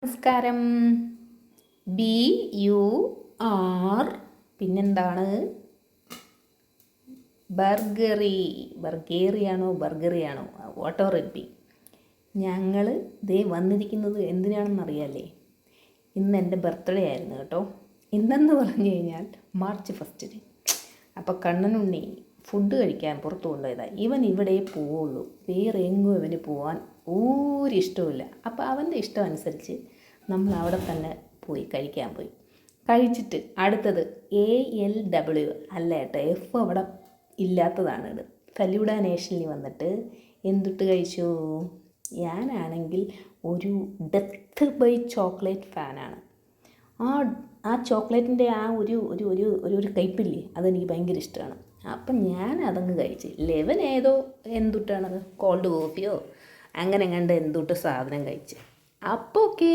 നമസ്കാരം. BUR പിന്നെന്താണ്? ബർഗറിയാണോ what ever it be. ഞങ്ങൾ ദേ വന്നിരിക്കുന്നത് എന്തിനാണെന്നറിയാല്ലേ? ഇന്ന് എൻ്റെ ബർത്ത്ഡേ ആയിരുന്നു കേട്ടോ. ഇന്നെന്ന് പറഞ്ഞു കഴിഞ്ഞാൽ മാർച്ച് 1. അപ്പോൾ കണ്ണനുണ്ണി ഫുഡ് കഴിക്കാൻ പുറത്തു കൊണ്ടുപോയതാണ്. ഇവൻ ഇവിടെ പോവുള്ളൂ, വേറെ എങ്ങും ഇവന് പോകാൻ ഒരിഷ്ടമില്ല. അപ്പോൾ അവൻ്റെ ഇഷ്ടം അനുസരിച്ച് നമ്മൾ അവിടെ തന്നെ പോയി കഴിക്കാൻ പോയി. കഴിച്ചിട്ട് അടുത്തത് ALW അല്ല കേട്ടോ, F അവിടെ ഇല്ലാത്തതാണ്. ഇത് ഫലൂഡ നേഷനിൽ വന്നിട്ട് എന്തിട്ട് കഴിച്ചു? ഞാനാണെങ്കിൽ ഒരു ഡെത്ത് ബൈ ചോക്ലേറ്റ് ഫാനാണ്. ആ ചോക്ലേറ്റിൻ്റെ ആ ഒരു കയ്പില്ലേ, അതെനിക്ക് ഭയങ്കര ഇഷ്ടമാണ്. അപ്പം ഞാൻ അതങ്ങ് കഴിച്ച്. ലെവൻ ഏതോ എന്തുട്ടാണത്, കോൾഡ് കോഫിയോ അങ്ങനെ കണ്ട് എന്തുട്ട് സാധനം കഴിച്ച്. അപ്പോൾ ഓക്കേ.